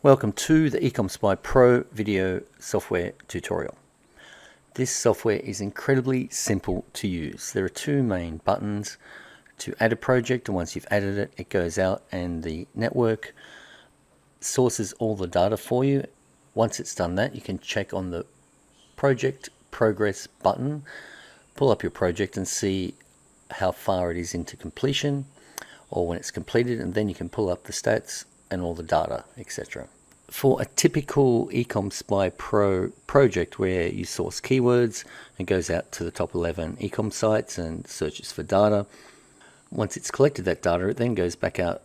Welcome to the EcomSpyPro video software tutorial. This software is incredibly simple to use. There are two main buttons to add a project, and once you've added it, it goes out and the network sources all the data for you. Once it's done that, you can check on the project progress button, pull up your project and see how far it is into completion or when it's completed, and then you can pull up the stats and all the data, etc. For a typical EcomSpyPro project where you source keywords, it goes out to the top 11 ecom sites and searches for data. Once it's collected that data, it then goes back out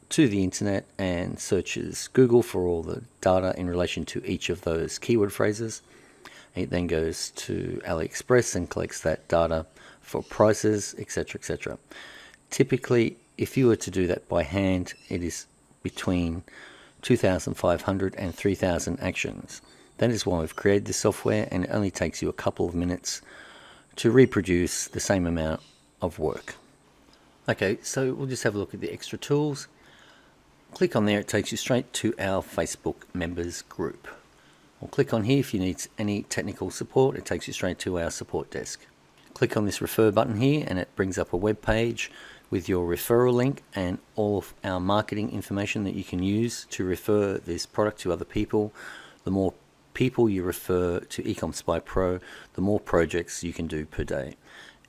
to the internet and searches Google for all the data in relation to each of those keyword phrases. It then goes to AliExpress and collects that data for prices, etc., etc. Typically, if you were to do that by hand, it is between 2,500 and 3,000 actions. That is why we've created this software, and it only takes you a couple of minutes to reproduce the same amount of work. Okay, so we'll just have a look at the extra tools. Click on there, it takes you straight to our Facebook members group. Or click on here if you need any technical support, it takes you straight to our support desk. Click on this refer button here and it brings up a web page with your referral link and all of our marketing information that you can use to refer this product to other people. The more people you refer to EcomSpyPro, the more projects you can do per day.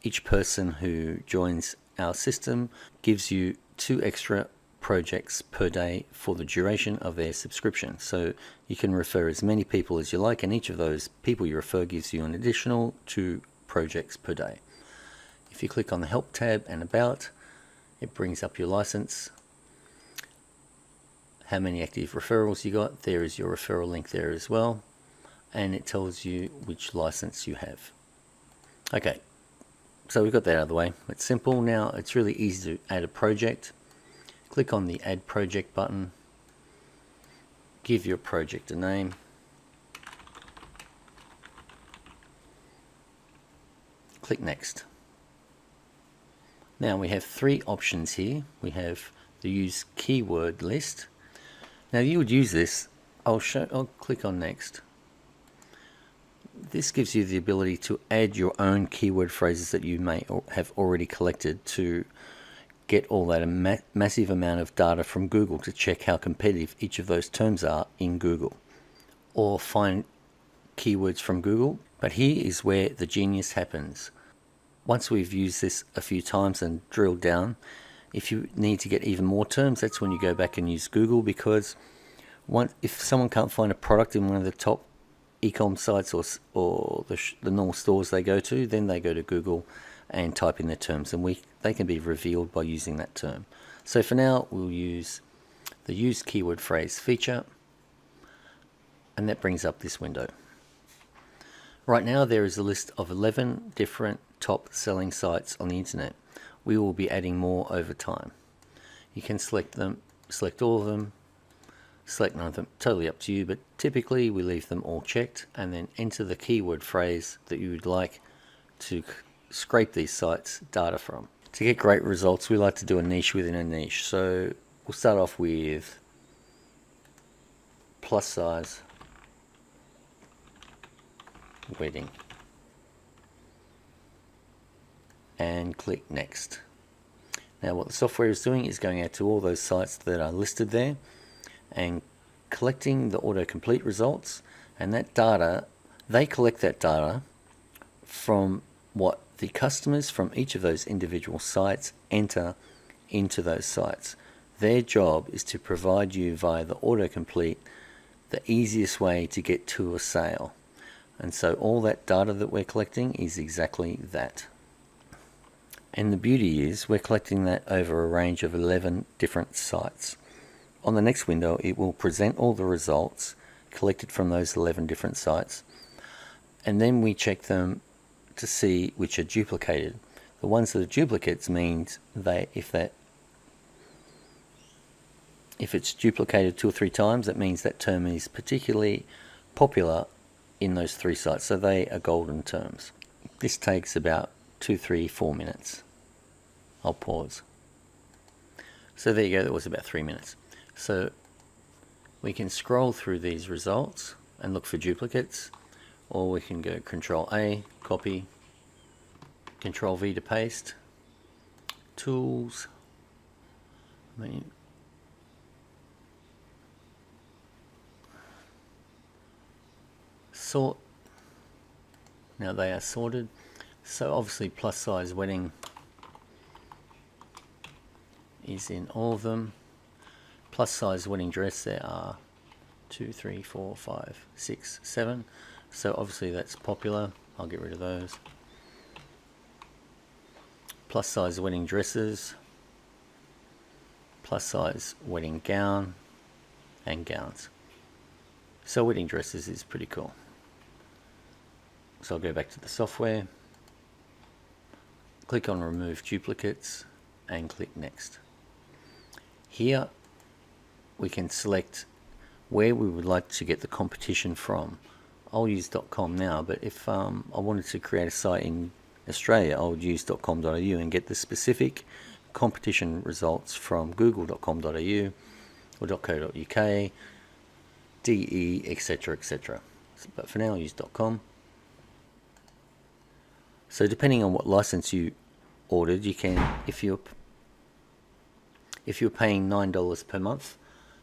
Each person who joins our system gives you 2 extra projects per day for the duration of their subscription. So you can refer as many people as you like, and each of those people you refer gives you an additional 2 projects per day. If you click on the Help tab and About, it brings up your license, how many active referrals you got. There is your referral link there as well, and it tells you which license you have. Okay, so we've got that out of the way. It's simple. Now it's really easy to add a project. Click on the Add Project button, give your project a name, click Next. Now we have 3 options here. We have the Use Keyword List. Now you would use this, I'll click on Next. This gives you the ability to add your own keyword phrases that you may have already collected to get all that massive amount of data from Google to check how competitive each of those terms are in Google, or find keywords from Google. But here is where the genius happens. Once we've used this a few times and drilled down, if you need to get even more terms, that's when you go back and use Google, because if someone can't find a product in one of the top ecom sites or the normal stores they go to, then they go to Google and type in their terms, and they can be revealed by using that term. So for now, we'll use the Use Keyword Phrase feature, and that brings up this window. Right now there is a list of 11 different top selling sites on the internet. We will be adding more over time. You can select them, select all of them, select none of them, totally up to you, but typically we leave them all checked, and then enter the keyword phrase that you would like to scrape these sites data from. To get great results, we like to do a niche within a niche. So we'll start off with plus size wedding and click Next. Now what the software is doing is going out to all those sites that are listed there and collecting the autocomplete results, and that data, they collect that data from what the customers from each of those individual sites enter into those sites. Their job is to provide you via the autocomplete the easiest way to get to a sale. And so all that data that we're collecting is exactly that. And the beauty is we're collecting that over a range of 11 different sites. On the next window, it will present all the results collected from those 11 different sites, and then we check them to see which are duplicated. The ones that are duplicates means if it's duplicated 2 or 3 times, that means that term is particularly popular in those 3 sites, so they are golden terms. This takes about 2, 3, 4 minutes. I'll pause. So there you go, that was about 3 minutes. So We can scroll through these results and look for duplicates, or we can go Control A, copy, Control V to paste, tools, sort. Now they are sorted, so obviously plus size wedding is in all of them. Plus size wedding dress, there are 2, 3, 4, 5, 6, 7. So obviously that's popular. I'll get rid of those. Plus size wedding dresses, plus size wedding gown, and gowns. So wedding dresses is pretty cool. So I'll go back to the software, click on remove duplicates, and click next. Here we can select where we would like to get the competition from. I'll use .com now, but if I wanted to create a site in Australia, I would use .com.au and get the specific competition results from google.com.au or .co.uk, DE, etc, etc. But for now I'll use .com. So depending on what license you ordered, you can, if you're paying $9 per month,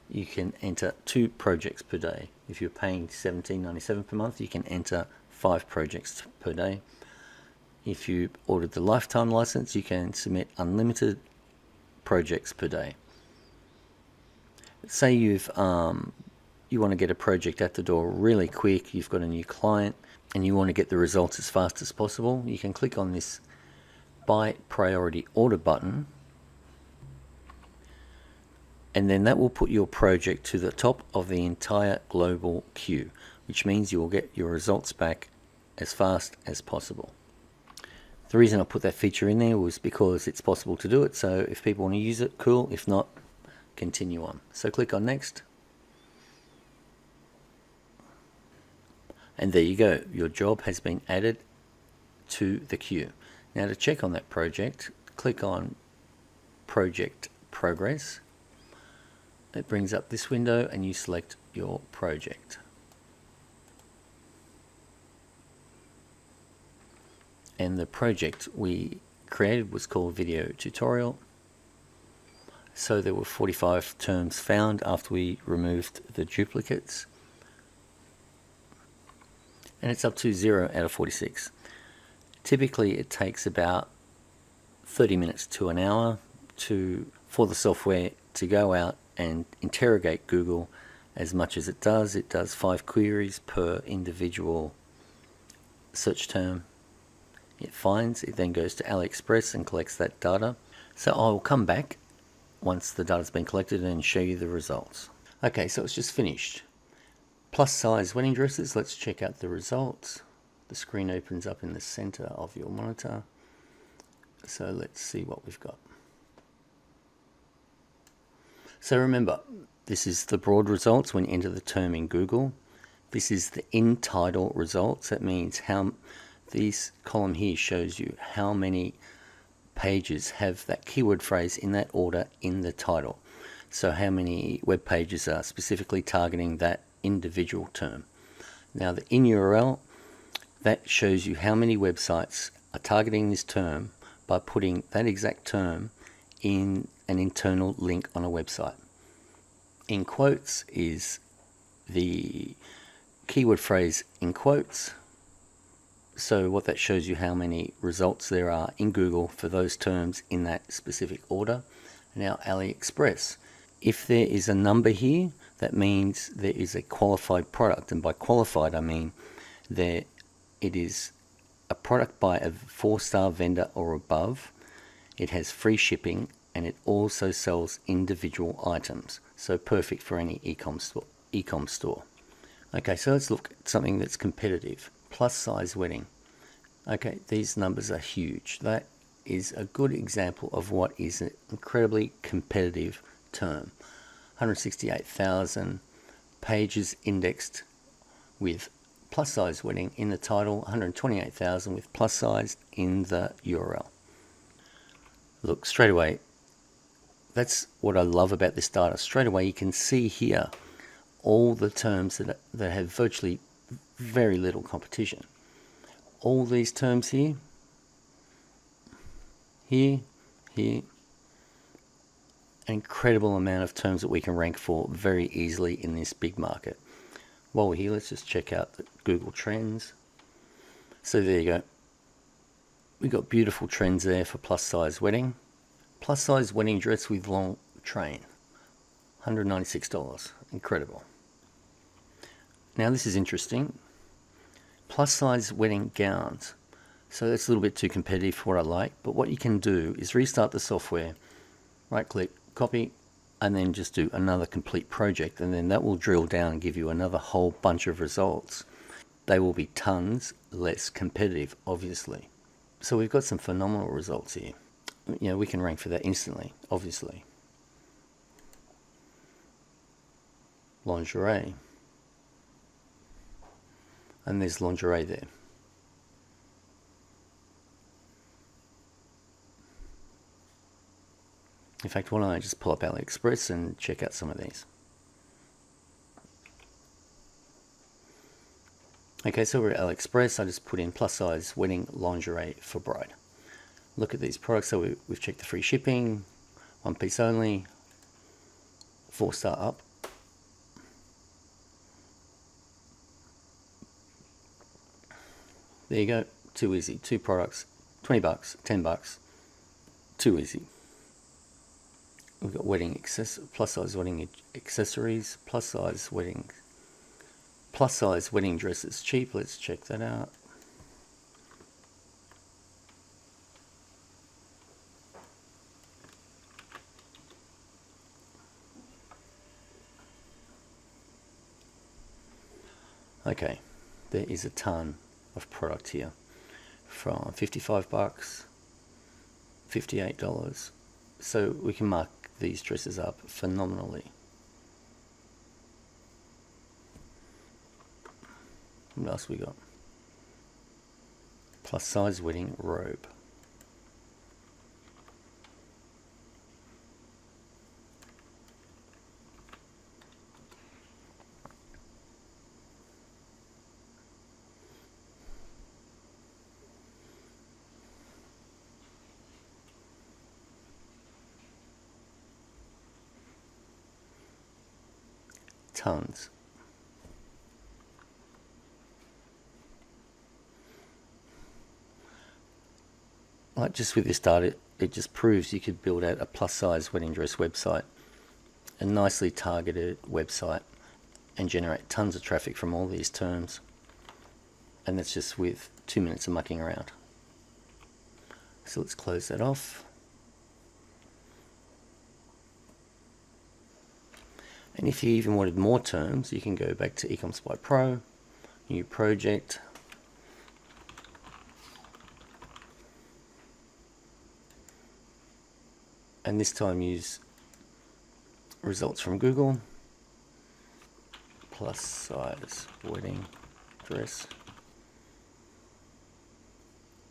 you can enter 2 projects per day. If you're paying $17.97 per month, you can enter 5 projects per day. If you ordered the lifetime license, you can submit unlimited projects per day. Say you want to get a project at the door really quick, you've got a new client and you want to get the results as fast as possible, you can click on this By Priority Order button, and then that will put your project to the top of the entire global queue, which means you will get your results back as fast as possible. The reason I put that feature in there was because it's possible to do it, so if people want to use it, cool. If not, continue on. So click on next. And there you go, your job has been added to the queue. Now to check on that project, click on Project Progress. It brings up this window and you select your project. And the project we created was called Video Tutorial. So there were 45 terms found after we removed the duplicates. And it's up to 0 out of 46. Typically it takes about 30 minutes to an hour for the software to go out and interrogate Google as much as it does. It does 5 queries per individual search term it finds. It then goes to AliExpress and collects that data. So I will come back once the data's been collected and show you the results. Okay, so it's just finished. Plus size wedding dresses, let's check out the results. The screen opens up in the center of your monitor. So let's see what we've got. So remember, this is the broad results when you enter the term in Google. This is the in title results. That means how this column here shows you how many pages have that keyword phrase in that order in the title. So how many web pages are specifically targeting that individual term. Now the in URL, that shows you how many websites are targeting this term by putting that exact term in an internal link on a website. In quotes is the keyword phrase in quotes. So what that shows you how many results there are in Google for those terms in that specific order. Now AliExpress, if there is a number here, that means there is a qualified product, and by qualified I mean it is a product by a 4-star vendor or above. It has free shipping and it also sells individual items, so perfect for any e-com store. Okay, so let's look at something that's competitive. Plus size wedding. Okay, these numbers are huge. That is a good example of what is an incredibly competitive term. 168,000 pages indexed with plus size wedding in the title, 128,000 with plus size in the URL. Look, straight away, that's what I love about this data. Straight away you can see here all the terms that have virtually very little competition. All these terms here, here, an incredible amount of terms that we can rank for very easily in this big market. While we're here, let's just check out the Google Trends. So there you go. We got beautiful trends there for plus size wedding. Plus size wedding dress with long train, $196. Incredible. Now this is interesting. Plus size wedding gowns. So that's a little bit too competitive for what I like, but what you can do is restart the software, right click, copy, and then just do another complete project, and then that will drill down and give you another whole bunch of results. They will be tons less competitive, obviously. So we've got some phenomenal results here. You know, we can rank for that instantly, obviously. Lingerie. And there's lingerie there. In fact, why don't I just pull up AliExpress and check out some of these. Okay, so we're at AliExpress. I just put in plus size wedding lingerie for bride. Look at these products. So we've checked the free shipping, 1 piece only, 4-star up. There you go, too easy. 2 products, 20 bucks, 10 bucks, too easy. We've got plus size wedding accessories, plus size wedding dresses cheap. Let's check that out. Okay, there is a ton of product here, from 55 bucks, $58. So we can mark these dresses up phenomenally. What else we got? Plus size wedding robe. Tons. Like just with this data, it just proves you could build out a plus size wedding dress website, a nicely targeted website, and generate tons of traffic from all these terms. And that's just with 2 minutes of mucking around. So let's close that off. And if you even wanted more terms, you can go back to EcomSpyPro, new project, and this time use results from Google, plus size wedding dress,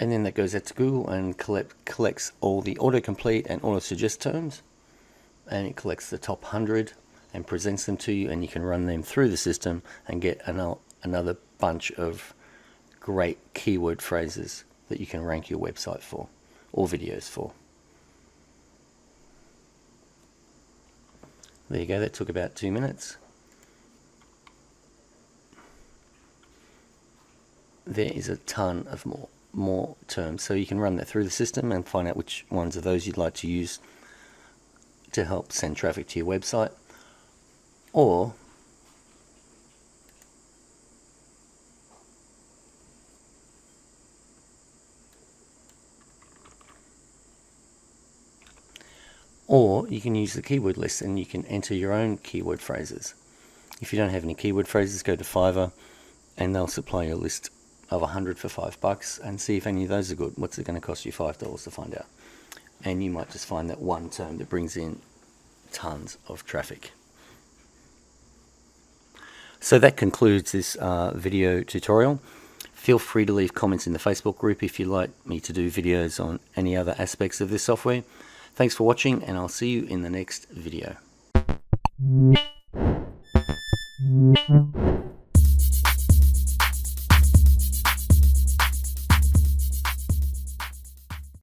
and then that goes out to Google and collects all the autocomplete and auto suggest terms, and it collects the top 100 and presents them to you, and you can run them through the system and get another bunch of great keyword phrases that you can rank your website for or videos for. There you go, that took about 2 minutes. There is a ton of more terms, so you can run that through the system and find out which ones of those you'd like to use to help send traffic to your website. Or you can use the keyword list and you can enter your own keyword phrases. If you don't have any keyword phrases, go to Fiverr and they'll supply you a list of 100 for $5 and see if any of those are good. What's it going to cost you? $5 to find out. And you might just find that one term that brings in tons of traffic. So that concludes this video tutorial. Feel free to leave comments in the Facebook group if you'd like me to do videos on any other aspects of this software. Thanks for watching, and I'll see you in the next video. you.